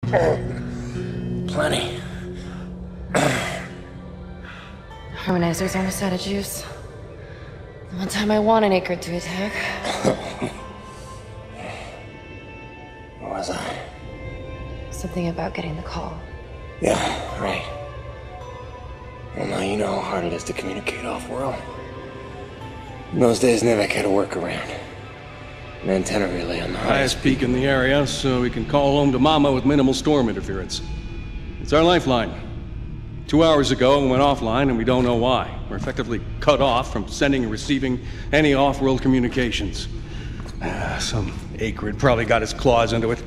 Plenty. Harmonizers almost out of juice. The one time I want an acre to attack. Where was I? Something about getting the call. Yeah, right. Well, now you know how hard it is to communicate off-world. In those days, Nivek had a workaround. An antenna relay on the Highest peak in the area, so we can call home to Mama with minimal storm interference. It's our lifeline. 2 hours ago, it went offline, and we don't know why. We're effectively cut off from sending and receiving any off-world communications. Some acrid probably got his claws into it.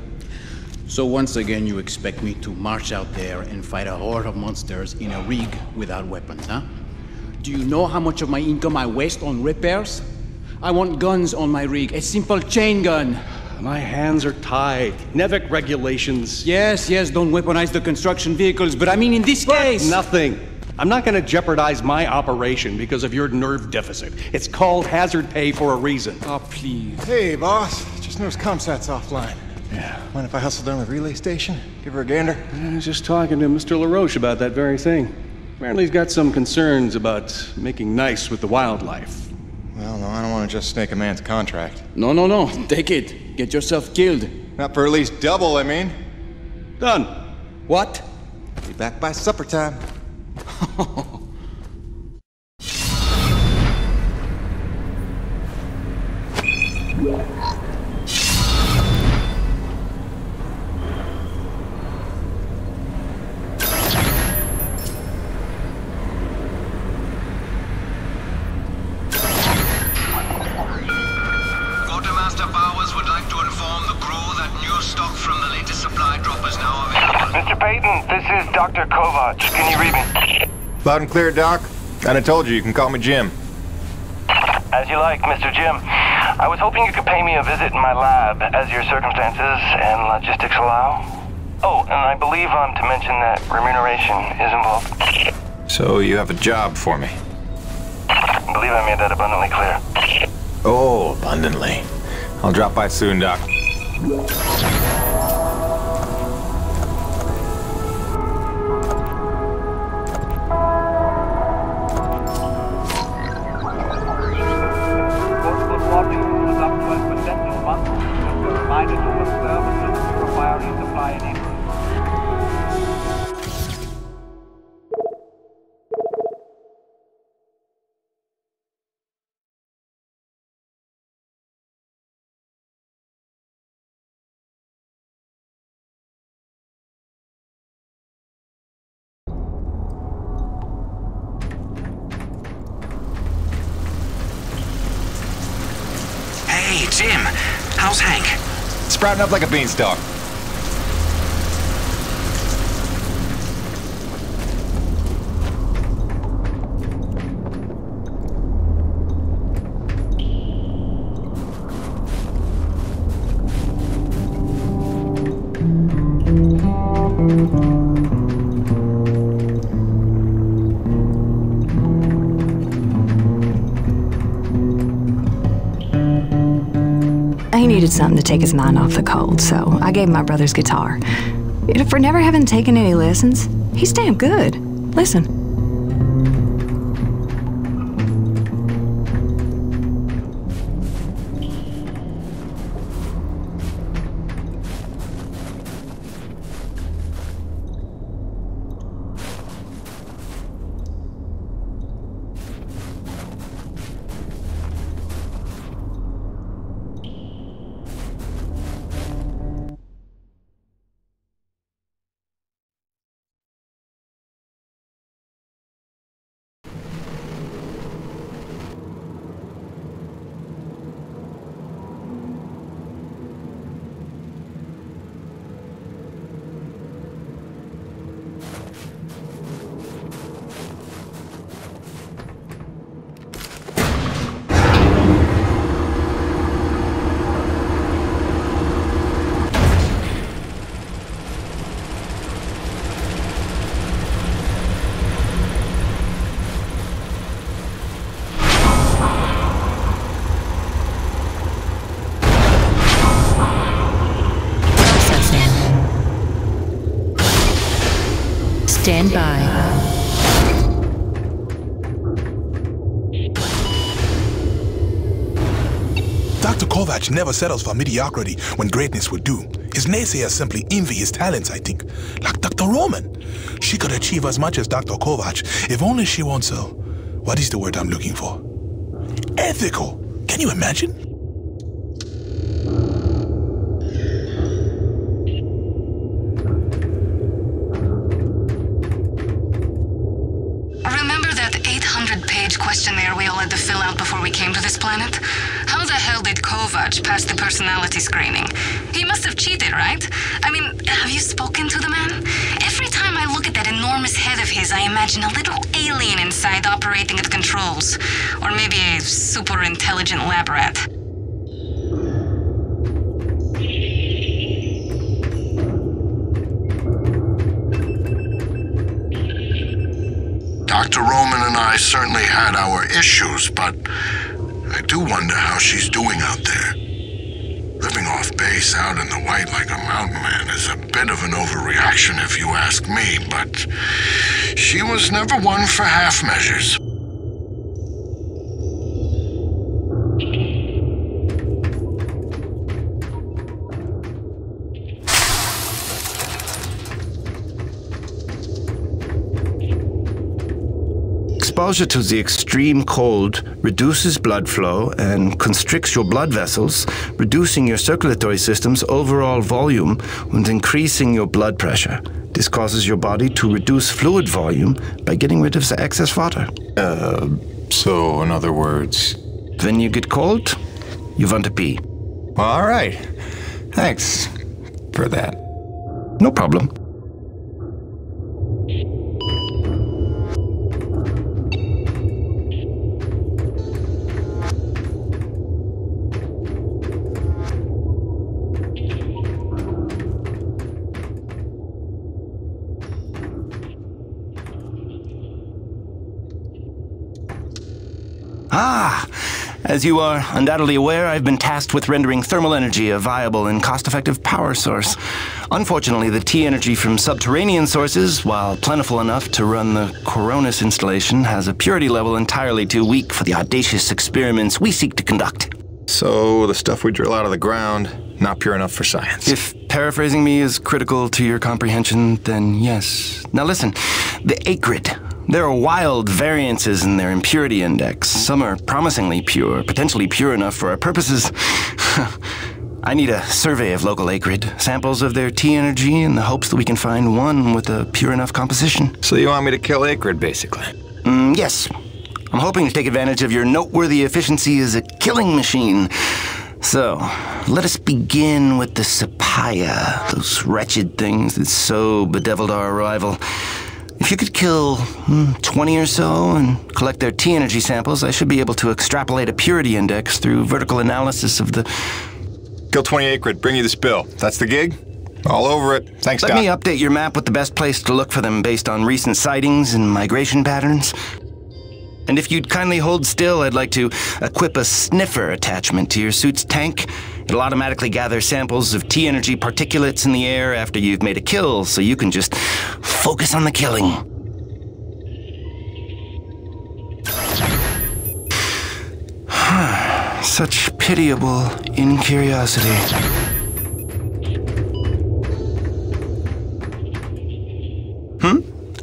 So once again, you expect me to march out there and fight a horde of monsters in a rig without weapons, huh? Do you know how much of my income I waste on repairs? I want guns on my rig, a simple chain gun. My hands are tied. Nevek regulations. Yes, don't weaponize the construction vehicles, but I mean in this case... Nothing. I'm not gonna jeopardize my operation because of your nerve deficit. It's called hazard pay for a reason. Oh, please. Hey, boss. Just noticed ComSat's offline. Yeah. Mind if I hustle down to the relay station? Give her a gander? I was just talking to Mr. LaRoche about that very thing. Apparently he's got some concerns about making nice with the wildlife. Well, no, I don't want to just snake a man's contract. No. Take it. Get yourself killed. Not for at least double, I mean. Done. What? Be back by supper time. Quartermaster Bowers would like to inform the crew that new stock from the latest supply drop is now available. Mr. Payton, this is Dr. Kovac. Can you read me? Loud and clear, Doc. And I told you can call me Jim. As you like, Mr. Jim. I was hoping you could pay me a visit in my lab, as your circumstances and logistics allow. Oh, and I believe I'm to mention that remuneration is involved. So you have a job for me? I believe I made that abundantly clear. Oh, abundantly. I'll drop by soon, Doc. Hey, Jim. How's Hank? Sprouting up like a beanstalk. He needed something to take his mind off the cold, so I gave him my brother's guitar. For never having taken any lessons, he's damn good. Listen. Stand by. Dr. Kovac never settles for mediocrity when greatness would do. His naysayers simply envy his talents, I think. Like Dr. Roman. She could achieve as much as Dr. Kovac if only she wants so. What is the word I'm looking for? Ethical. Can you imagine? Remember that 800-page questionnaire we all had to fill out before we came to this planet? How the hell did Kovac pass the personality screening? He must have cheated, right? I mean, have you spoken to the man? Every time I look at that enormous head of his, I imagine a little alien inside operating at controls. Or maybe a super intelligent lab rat. Dr. Roman and I certainly had our issues, but I do wonder how she's doing out there. Living off base out in the white like a mountain man is a bit of an overreaction if you ask me, but she was never one for half measures. Exposure to the extreme cold reduces blood flow and constricts your blood vessels, reducing your circulatory system's overall volume and increasing your blood pressure. This causes your body to reduce fluid volume by getting rid of the excess water. So in other words... When you get cold, you want to pee. All right. Thanks for that. No problem. As you are undoubtedly aware, I've been tasked with rendering thermal energy a viable and cost-effective power source. Unfortunately, the T-energy from subterranean sources, while plentiful enough to run the Coronis installation, has a purity level entirely too weak for the audacious experiments we seek to conduct. So the stuff we drill out of the ground, not pure enough for science. If paraphrasing me is critical to your comprehension, then yes. Now listen, the Acrid. There are wild variances in their impurity index. Some are promisingly pure, potentially pure enough for our purposes. I need a survey of local Acrid, samples of their T-energy in the hopes that we can find one with a pure enough composition. So you want me to kill Acrid, basically? Yes. I'm hoping to take advantage of your noteworthy efficiency as a killing machine. So, let us begin with the Sapaya, those wretched things that so bedeviled our arrival. If you could kill 20 or so and collect their T-energy samples, I should be able to extrapolate a purity index through vertical analysis of the... Kill 20 Acrid, bring you this bill. That's the gig? All over it. Thanks, Doc. Let me update your map with the best place to look for them based on recent sightings and migration patterns. And if you'd kindly hold still, I'd like to equip a sniffer attachment to your suit's tank. It'll automatically gather samples of T-energy particulates in the air after you've made a kill, so you can just focus on the killing. Such pitiable incuriosity.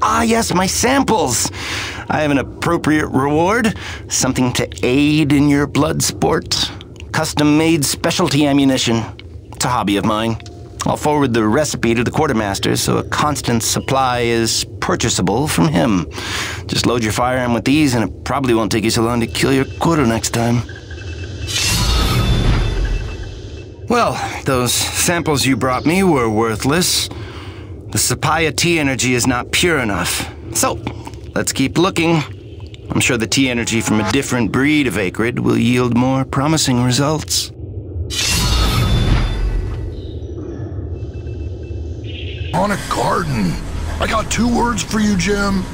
Ah, yes, my samples! I have an appropriate reward, something to aid in your blood sport. Custom-made specialty ammunition. It's a hobby of mine. I'll forward the recipe to the quartermaster so a constant supply is purchasable from him. Just load your firearm with these and it probably won't take you so long to kill your quota next time. Well, those samples you brought me were worthless. The Sapaya T-energy is not pure enough. So, let's keep looking. I'm sure the T-energy from a different breed of Acrid will yield more promising results. On a garden. I got 2 words for you, Jim.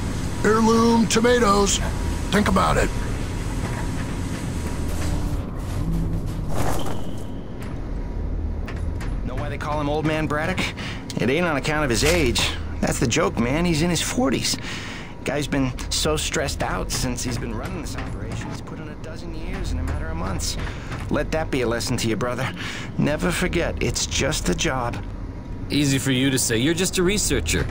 Heirloom tomatoes. Think about it. Know why they call him Old Man Braddock? It ain't on account of his age. That's the joke, man. He's in his 40s. Guy's been so stressed out since he's been running this operation. He's put in a dozen years in a matter of months. Let that be a lesson to you, brother. Never forget, it's just a job. Easy for you to say. You're just a researcher.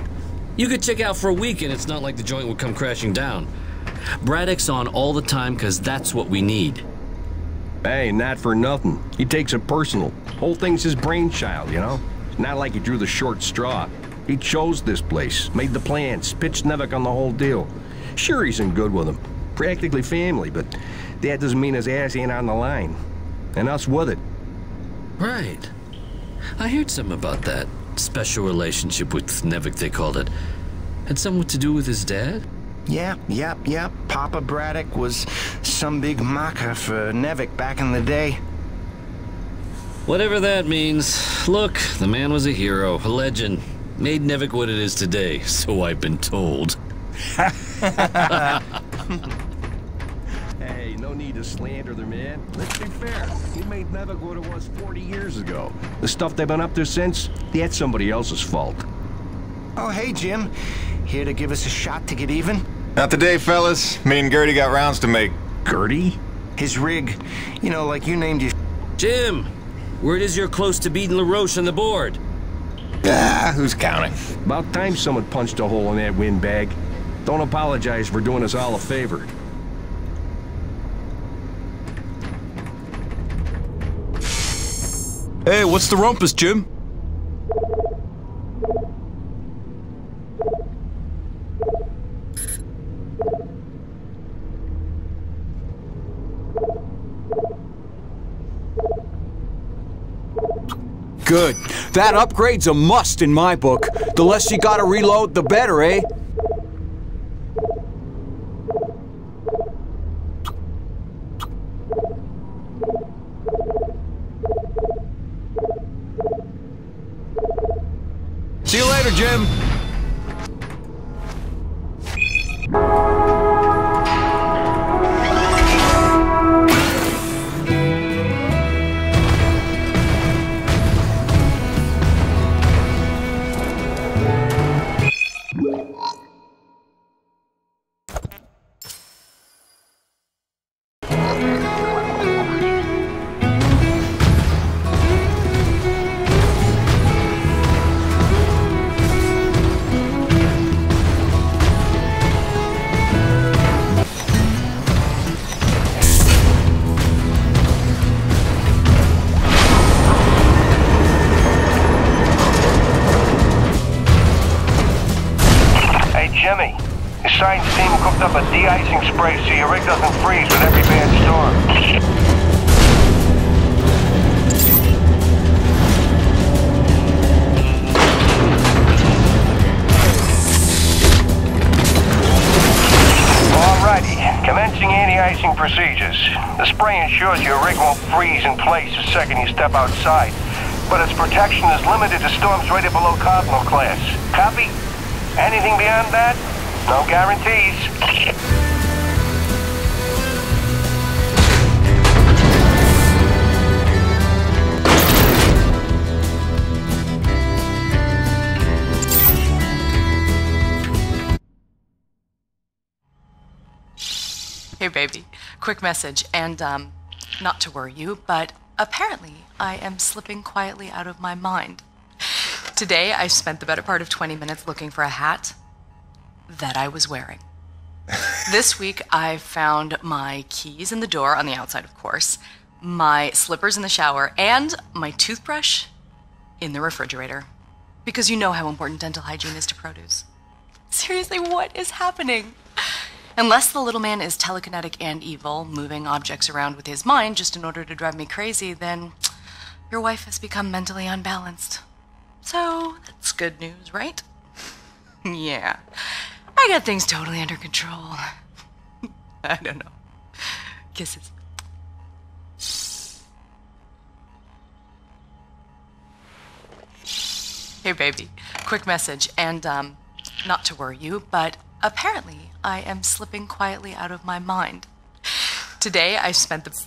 You could check out for a week and it's not like the joint would come crashing down. Braddock's on all the time because that's what we need. Hey, not for nothing. He takes it personal. Whole thing's his brainchild, you know? It's not like he drew the short straw. He chose this place, made the plans, pitched Nevik on the whole deal. Sure, he's in good with him. Practically family, but that doesn't mean his ass ain't on the line. And us with it. Right. I heard something about that. Special relationship with Nevik, they called it. Had something to do with his dad? Yep. Papa Braddock was some big macher for Nevik back in the day. Whatever that means. Look, the man was a hero, a legend. Made Nevik what it is today, so I've been told. Hey, no need to slander the man. Let's be fair. He made Nevik what it was 40 years ago. The stuff they've been up to since, that's somebody else's fault. Oh, hey, Jim. Here to give us a shot to get even? Not today, fellas. Me and Gertie got rounds to make. Gertie? His rig. You know, like you named your... Jim! Word is you're close to beating LaRoche on the board. Who's counting? About time someone punched a hole in that windbag. Don't apologize for doing us all a favor. Hey, what's the rumpus, Jim? Good. That upgrade's a must in my book. The less you gotta reload, the better, eh? See you later, Jim. Jimmy, the science team cooked up a de-icing spray so your rig doesn't freeze with every bad storm. Alrighty, commencing anti-icing procedures. The spray ensures your rig won't freeze in place the second you step outside, but its protection is limited to storms rated below Cardinal class. Copy? Anything beyond that? No guarantees. Hey, baby. Quick message, and, not to worry you, but apparently I am slipping quietly out of my mind. Today, I spent the better part of 20 minutes looking for a hat that I was wearing. This week, I found my keys in the door, on the outside, of course, my slippers in the shower, and my toothbrush in the refrigerator. Because you know how important dental hygiene is to produce. Seriously, what is happening? Unless the little man is telekinetic and evil, moving objects around with his mind just in order to drive me crazy, then your wife has become mentally unbalanced. So, that's good news, right? Yeah. I got things totally under control. I don't know. Kisses. Hey, baby. Quick message, and, not to worry you, but apparently I am slipping quietly out of my mind. Today, I spent the...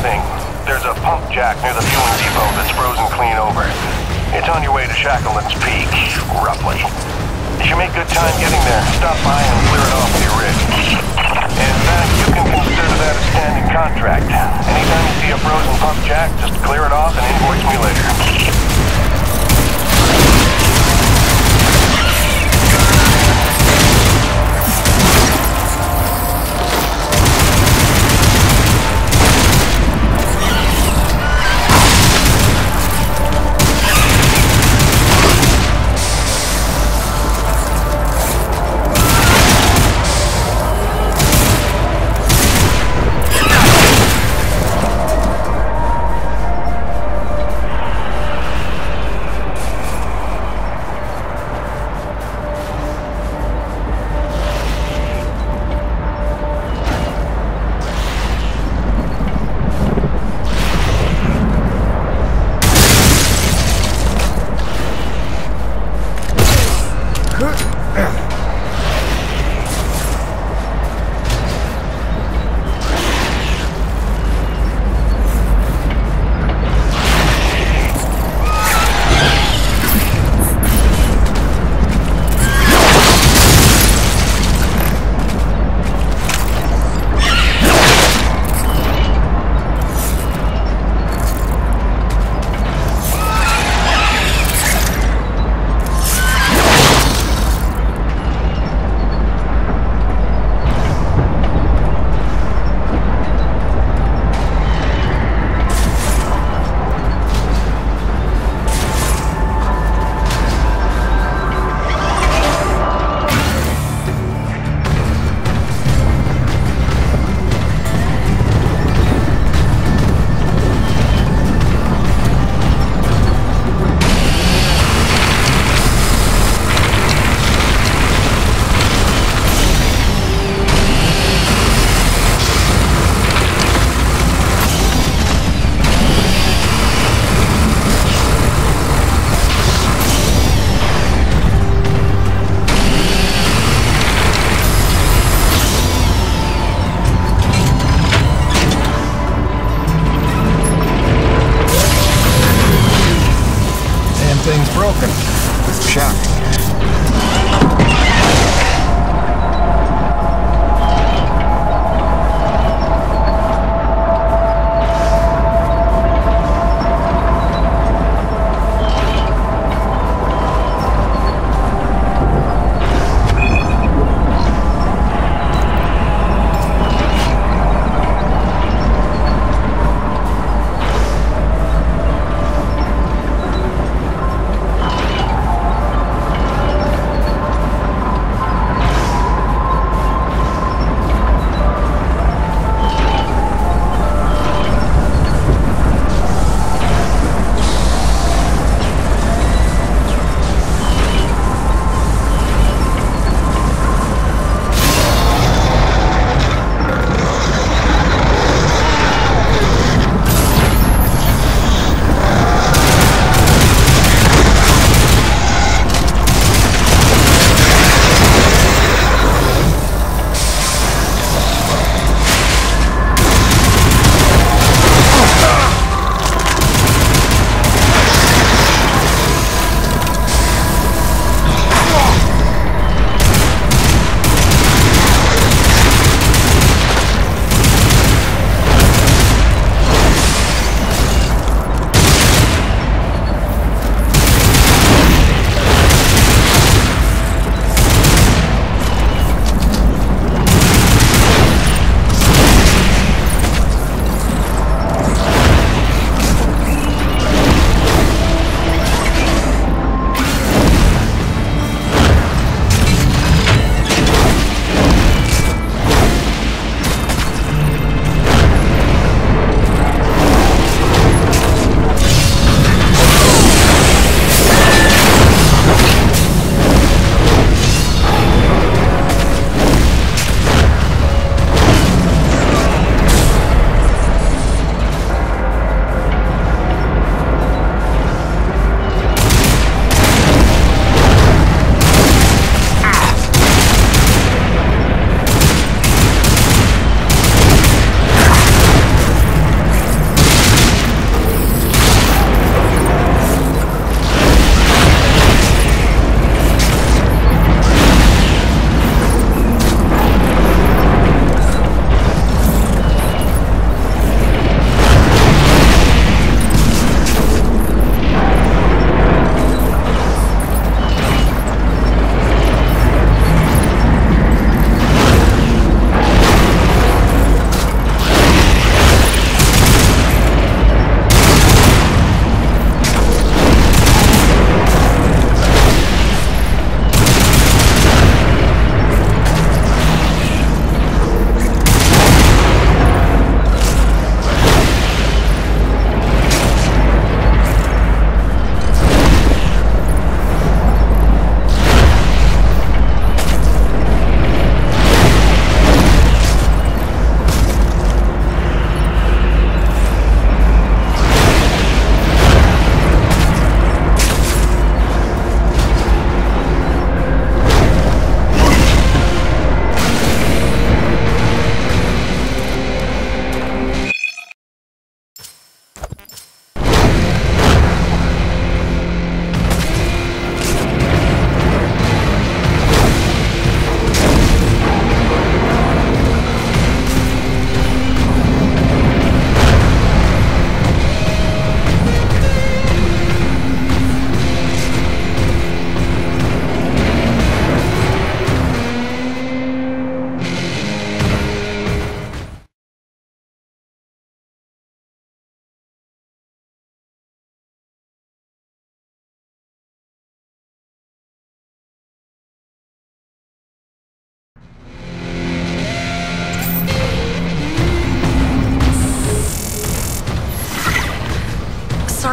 thing. There's a pump jack near the fueling depot that's frozen clean over. It's on your way to Shackleton's Peak, roughly. If you make good time getting there, stop by and clear it off with your rig. In fact, you can consider that a standing contract. Anytime you see a frozen pump jack, just clear it off and invoice me later.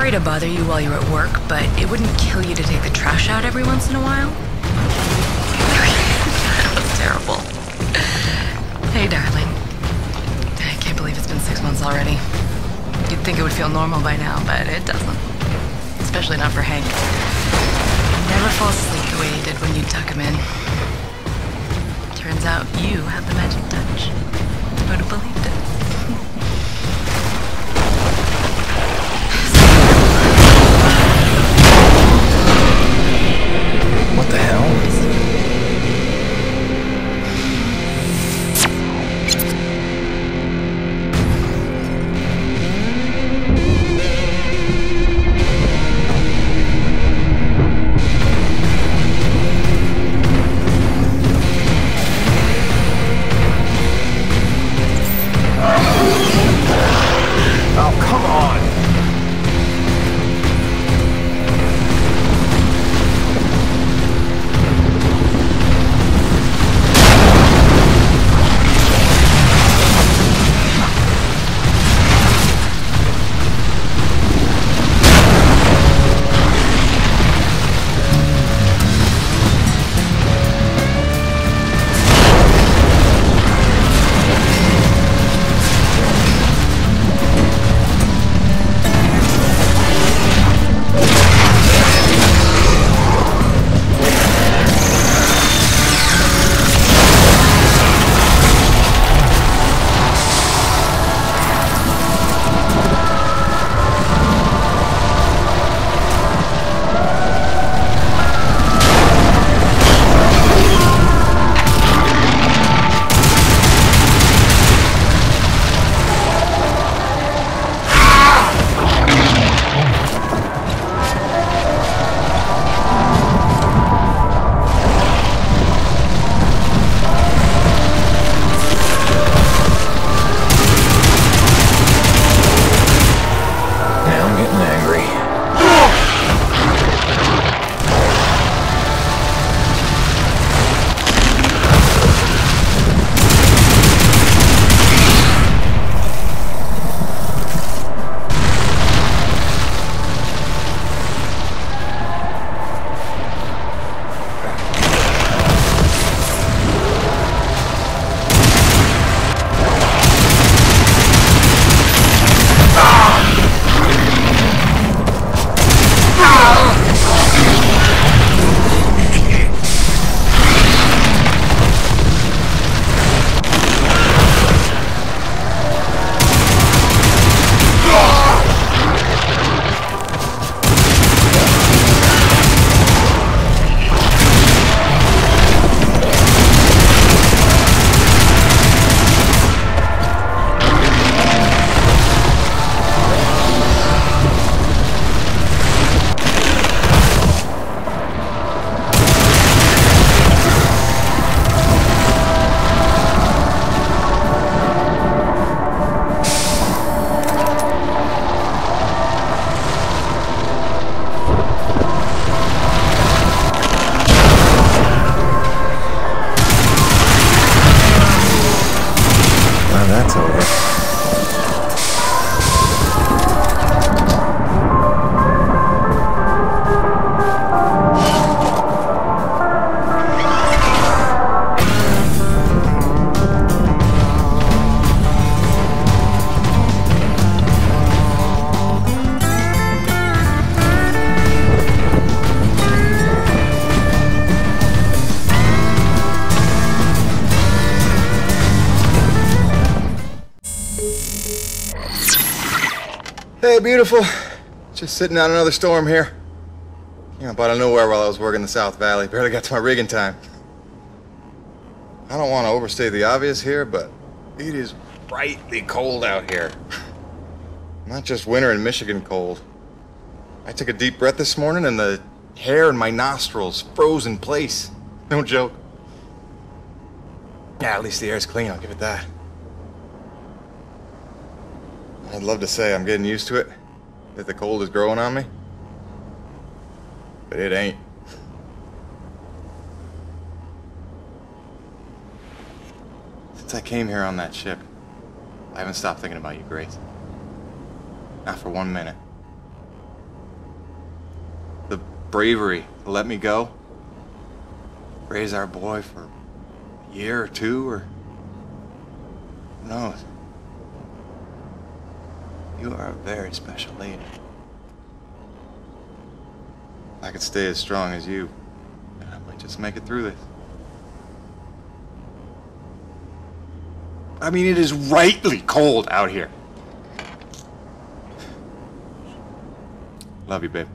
Sorry to bother you while you're at work, but it wouldn't kill you to take the trash out every once in a while? That was terrible. Hey, darling. I can't believe it's been 6 months already. You'd think it would feel normal by now, but it doesn't. Especially not for Hank. He never falls asleep the way he did when you tuck him in. Turns out you have the magic touch. Who'd have believed it? What the hell? Oh, come on! Hey, beautiful. Just sitting out another storm here. Came up out of nowhere while I was working the South Valley. Barely got to my rig in time. I don't want to overstate the obvious here, but it is frightfully cold out here. Not just winter in Michigan cold. I took a deep breath this morning and the hair in my nostrils froze in place. No joke. Yeah, at least the air's clean, I'll give it that. I'd love to say I'm getting used to it, that the cold is growing on me, but it ain't. Since I came here on that ship, I haven't stopped thinking about you, Grace. Not for 1 minute. bravery to let me go. Raise our boy for a year or two, or who knows? You are a very special lady. If I could stay as strong as you, I might just make it through this. I mean, it is rightly cold out here. Love you, babe.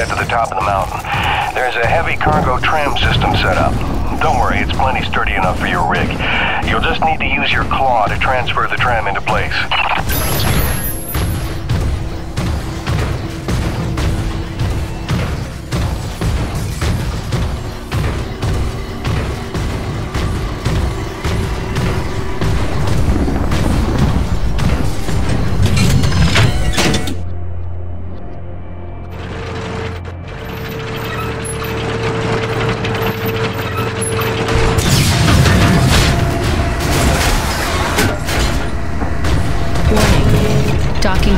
To the top of the mountain. There's a heavy cargo tram system set up. Don't worry, it's plenty sturdy enough for your rig. You'll just need to use your claw to transfer the tram into place.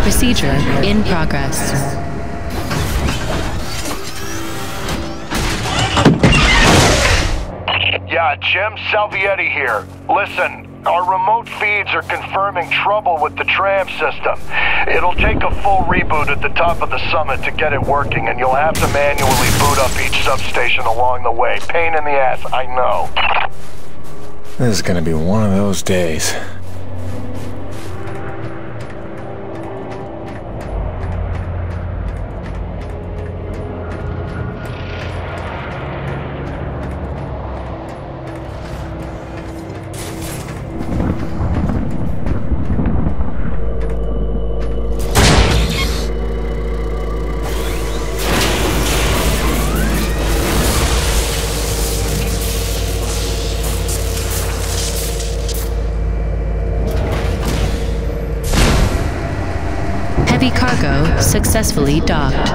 Procedure in progress. Yeah, Jim Salvietti here. Listen, our remote feeds are confirming trouble with the tram system. It'll take a full reboot at the top of the summit to get it working, and you'll have to manually boot up each substation along the way. Pain in the ass, I know. This is gonna be one of those days. Cargo successfully docked.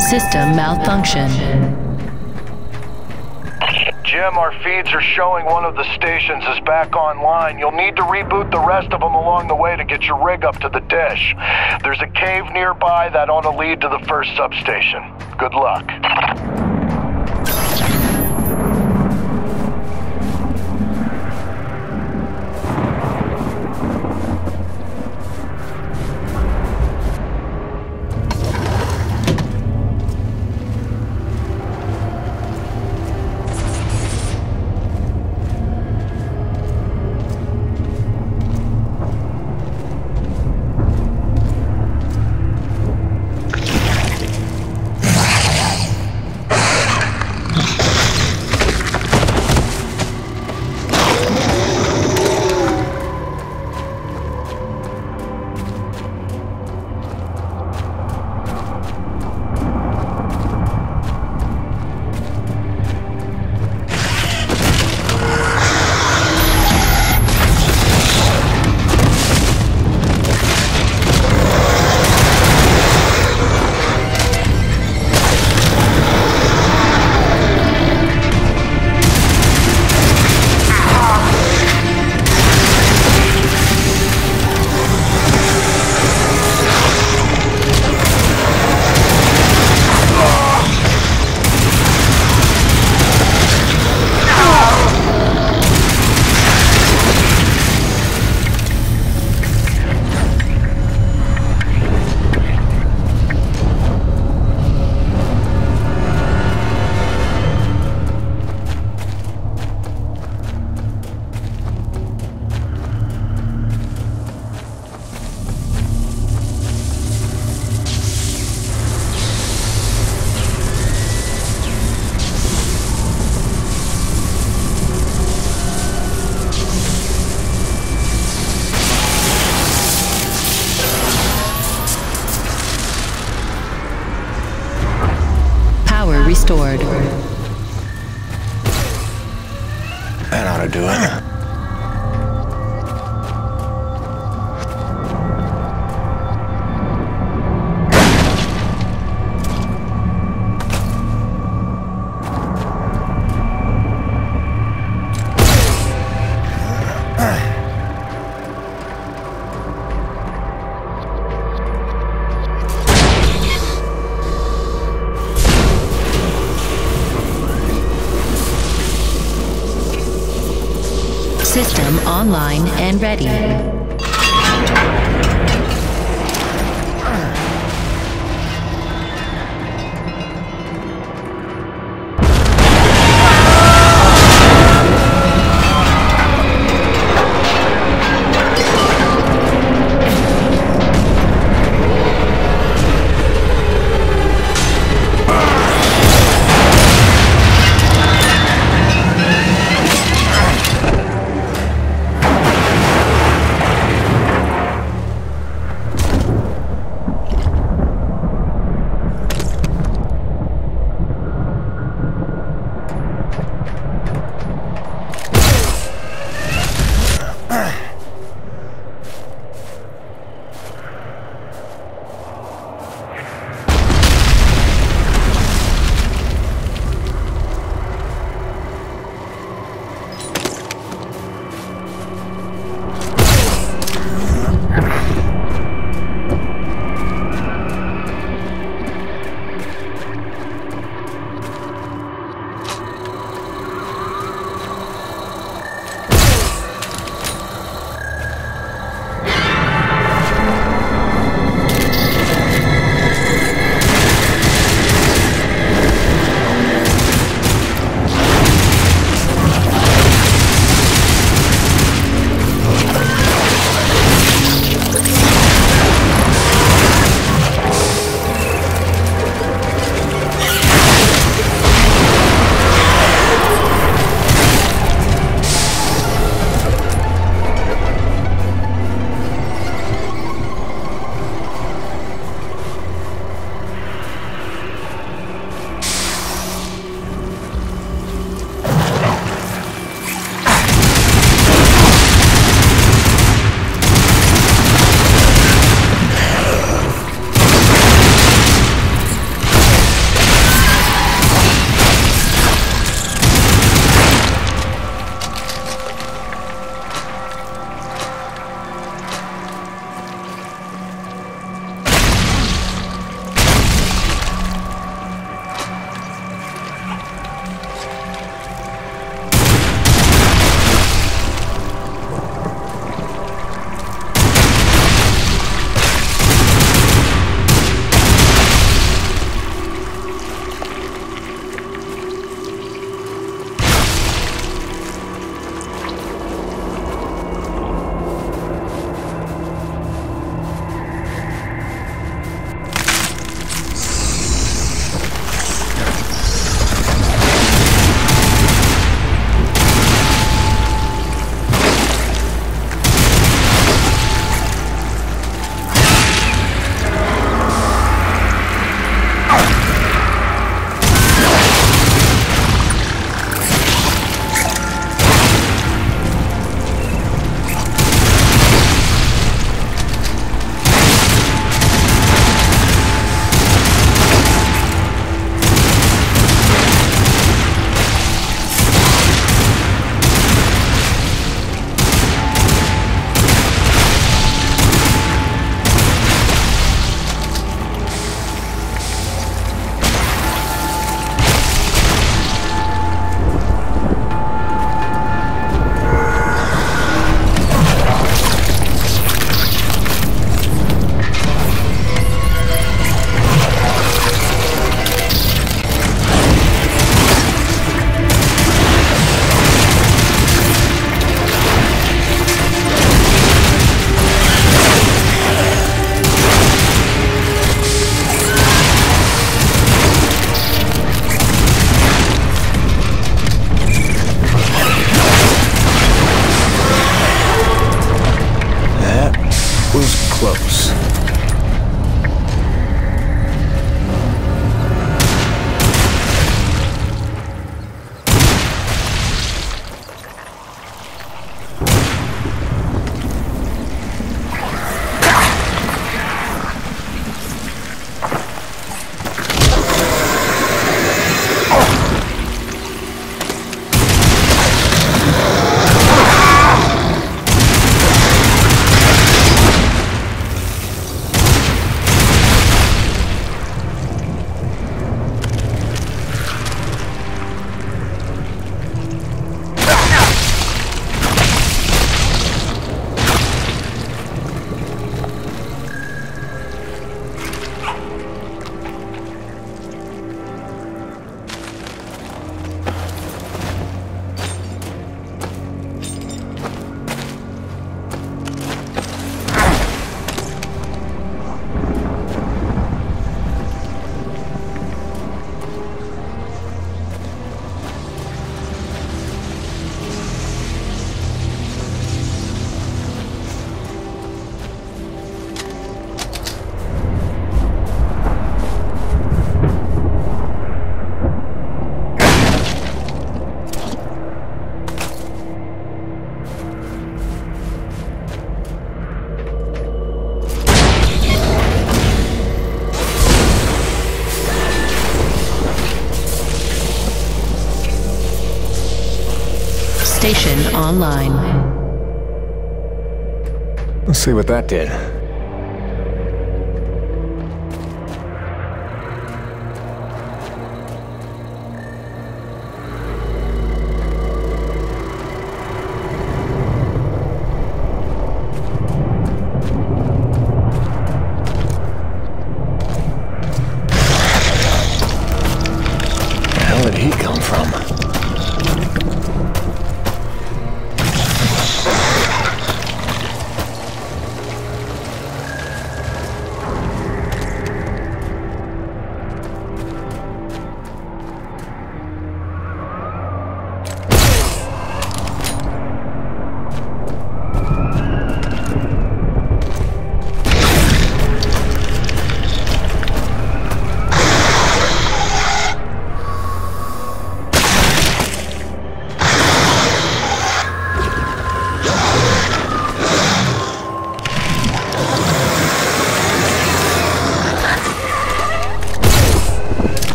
System malfunction. Jim, our feeds are showing one of the stations is back online. You'll need to reboot the rest of them along the way to get your rig up to the dish. There's a cave nearby that ought to lead to the first substation. Good luck. Power restored. That ought to do it. System online and ready. Station online. Let's see what that did. Where did he come from?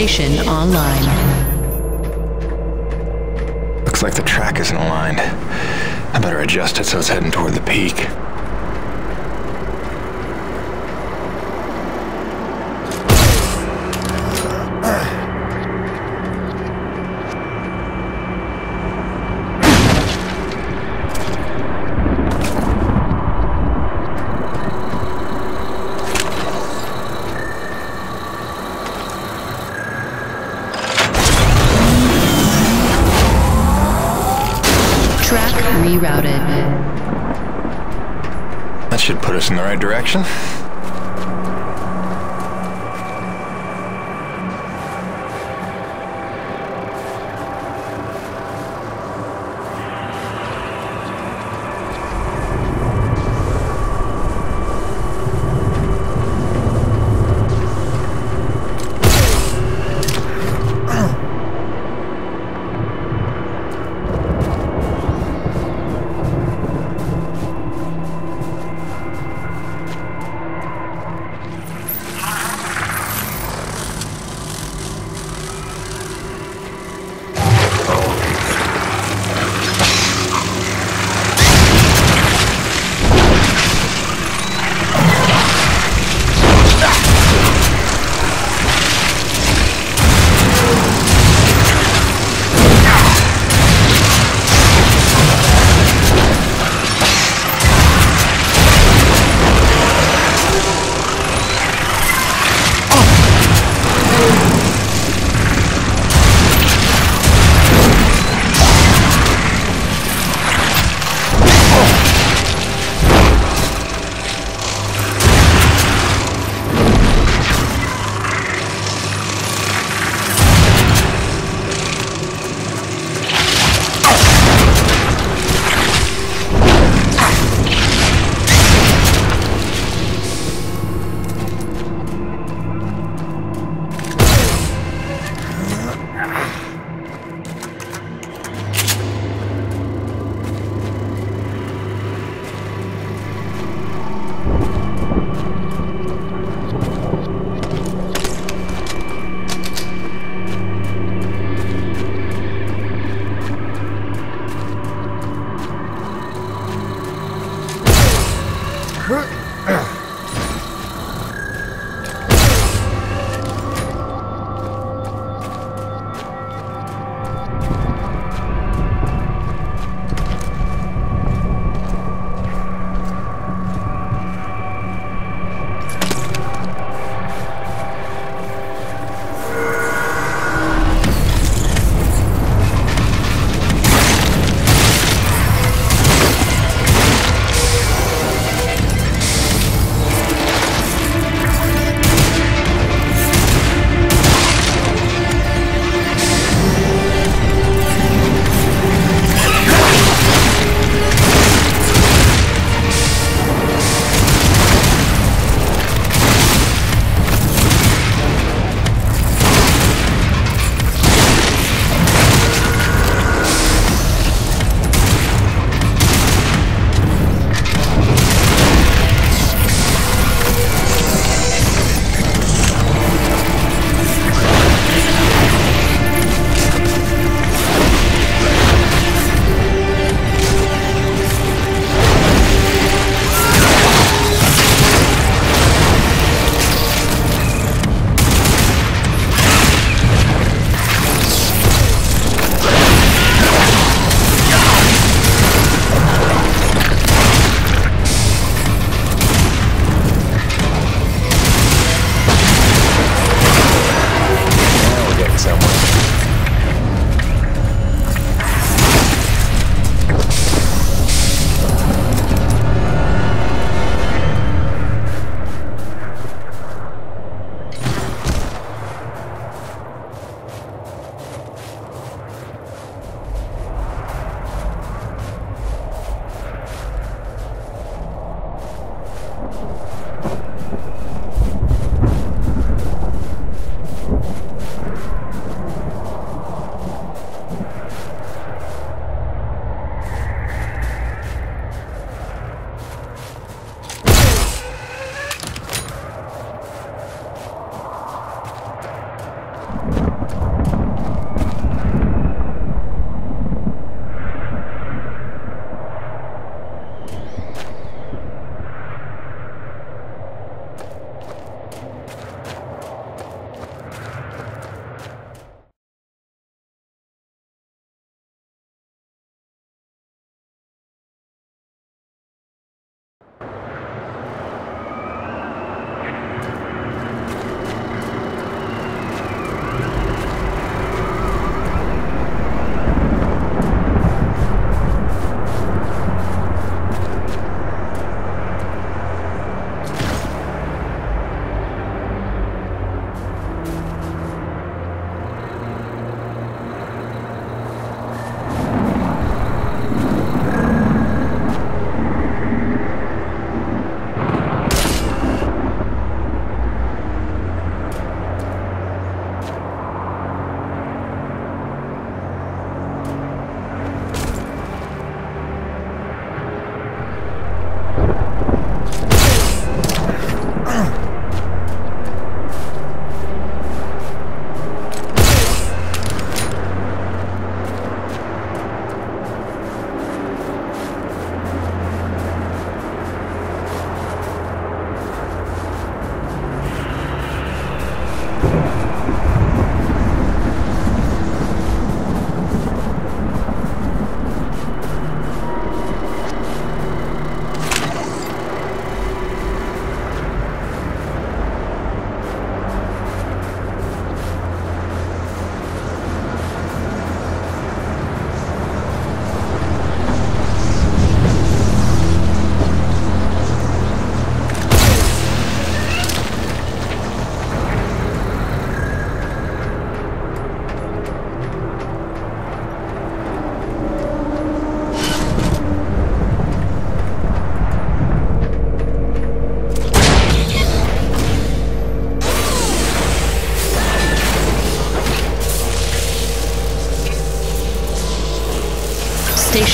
Station online. Looks like the track isn't aligned. I better adjust it so it's heading toward the peak. Rerouted. That should put us in the right direction.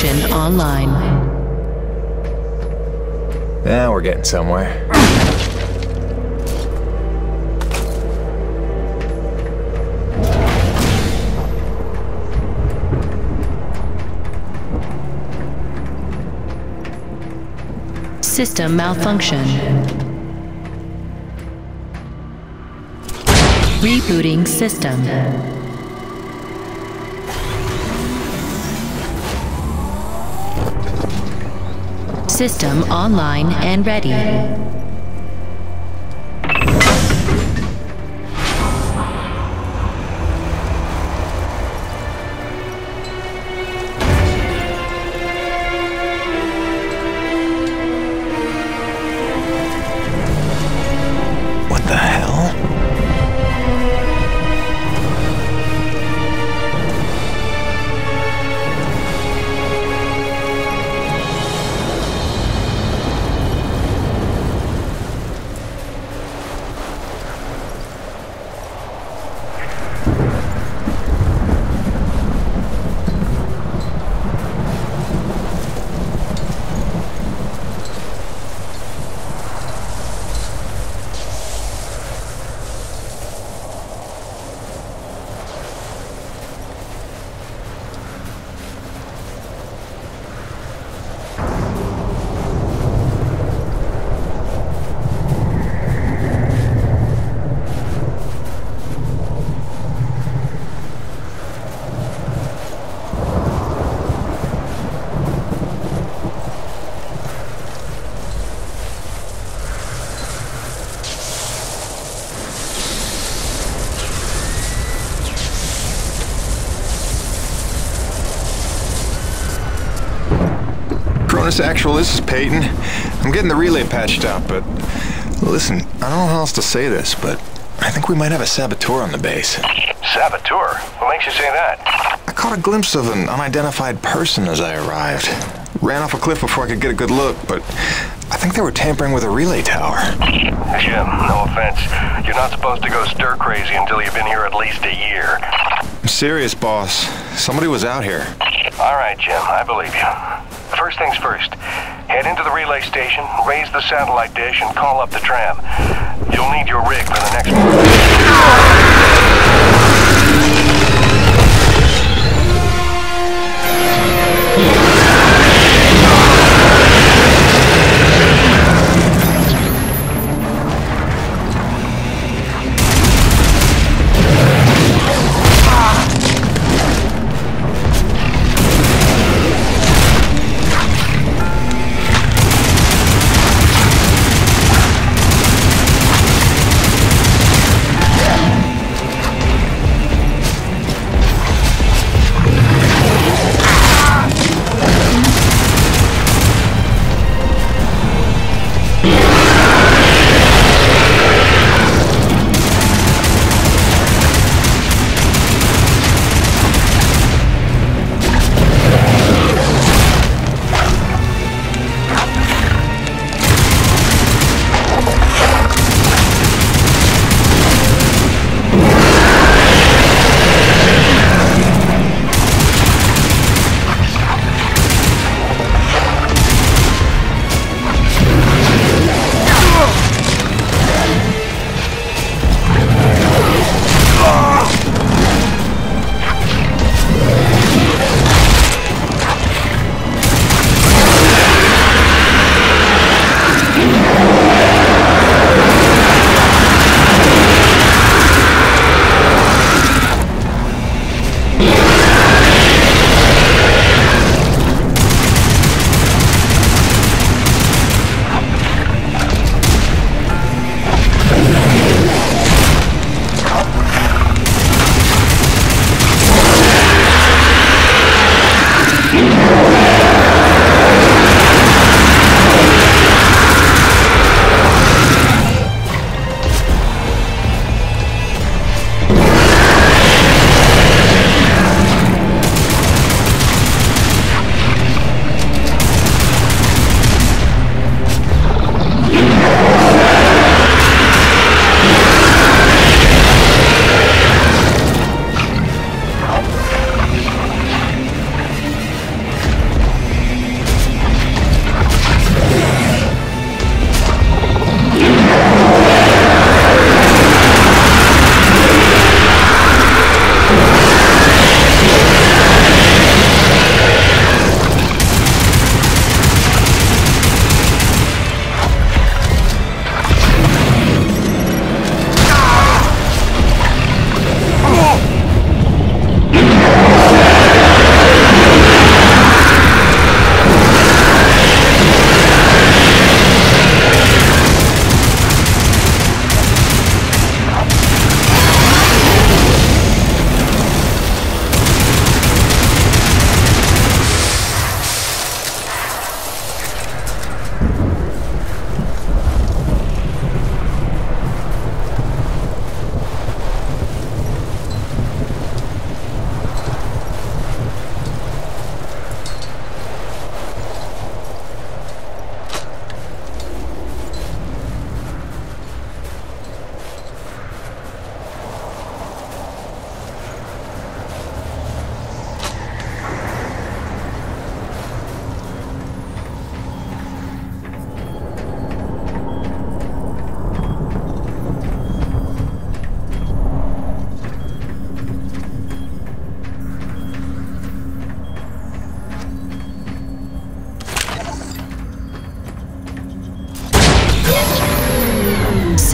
malfunction online. Now we're getting somewhere. System malfunction. Rebooting system. System online and ready. What the hell? Cronus Actual, this is Peyton. I'm getting the relay patched up, but listen, I don't know how else to say this, but I think we might have a saboteur on the base. Saboteur? What makes you say that? I caught a glimpse of an unidentified person as I arrived. Ran off a cliff before I could get a good look, but I think they were tampering with a relay tower. Jim, no offense. You're not supposed to go stir-crazy until you've been here at least a year. I'm serious, boss. Somebody was out here. All right, Jim, I believe you. First things first, head into the relay station, raise the satellite dish, and call up the tram. You'll need your rig for the next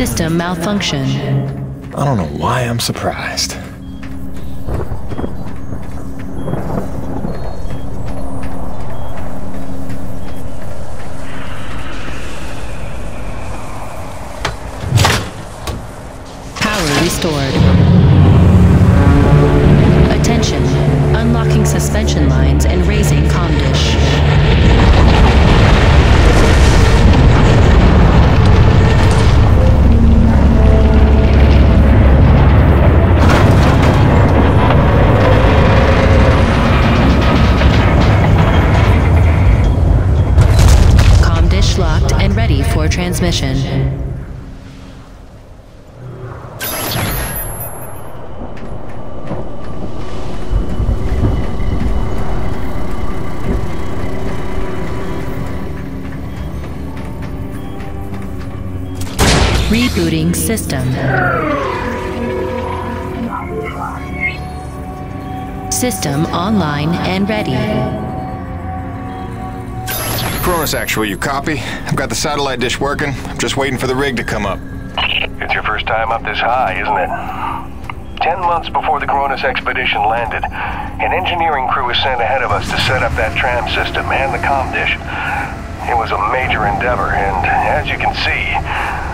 System malfunction. I don't know why I'm surprised. Power restored. Attention. Unlocking suspension lines and raising comm dish. Comm dish locked and ready for transmission. Rebooting system. System online and ready. Cronus Actual, you copy? I've got the satellite dish working. I'm just waiting for the rig to come up. It's your first time up this high, isn't it? 10 months before the Cronus expedition landed, an engineering crew was sent ahead of us to set up that tram system and the comm dish. It was a major endeavor, and as you can see,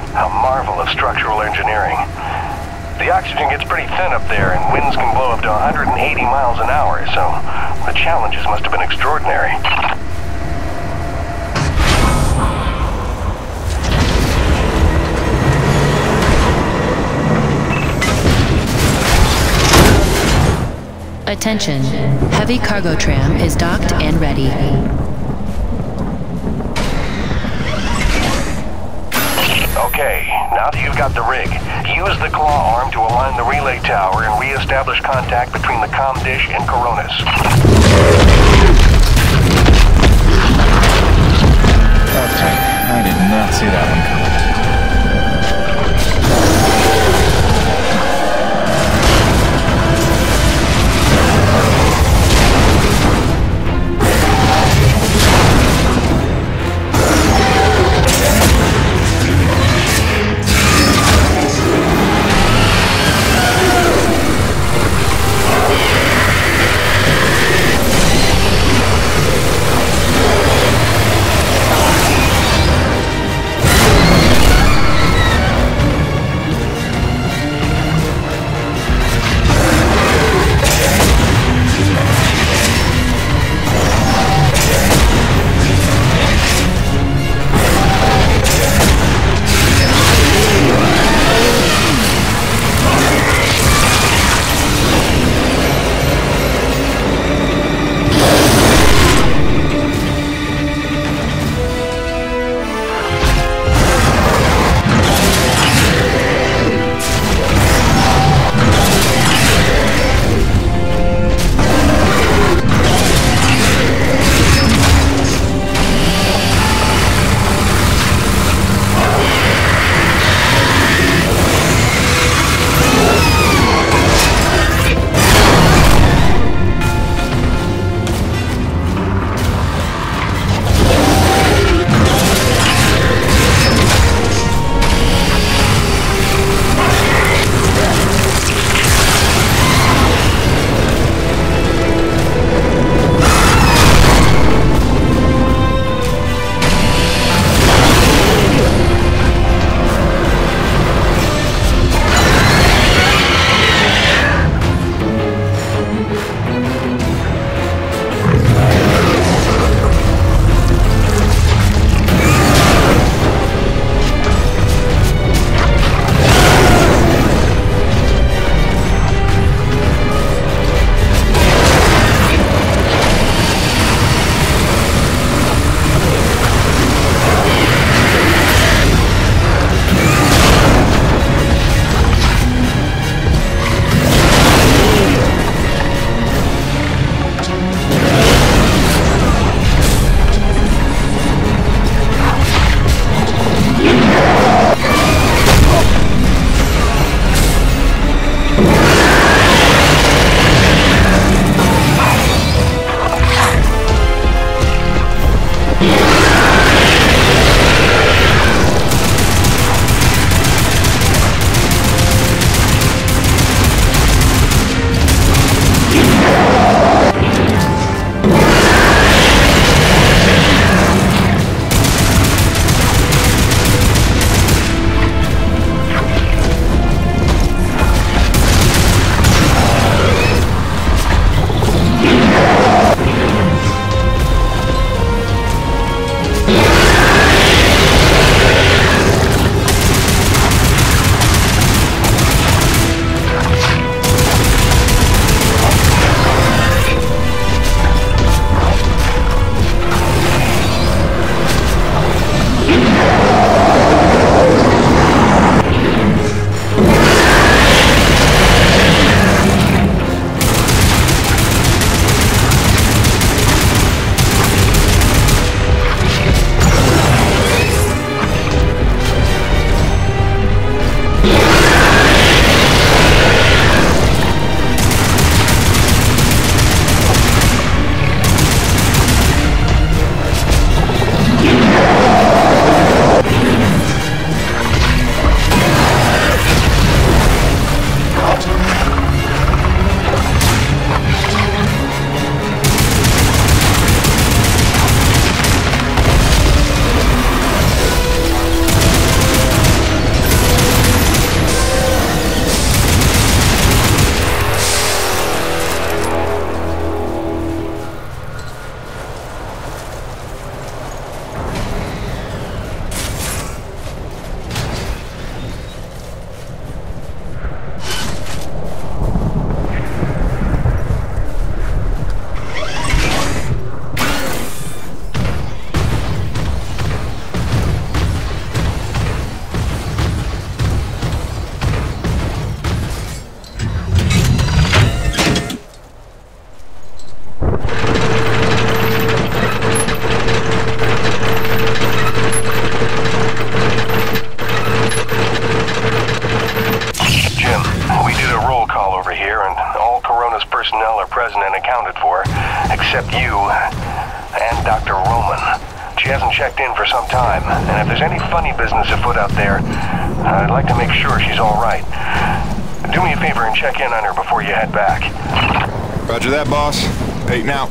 a marvel of structural engineering. The oxygen gets pretty thin up there, and winds can blow up to 180 miles an hour, so the challenges must have been extraordinary. Attention. Heavy cargo tram is docked and ready. Okay, now that you've got the rig, use the claw arm to align the relay tower and re-establish contact between the comm dish and Coronis. Okay, I did not see that one coming. all Corona's personnel are present and accounted for, except you and Dr. Roman. She hasn't checked in for some time, and if there's any funny business afoot out there, I'd like to make sure she's all right. Do me a favor and check in on her before you head back. Roger that, boss. Peyton out.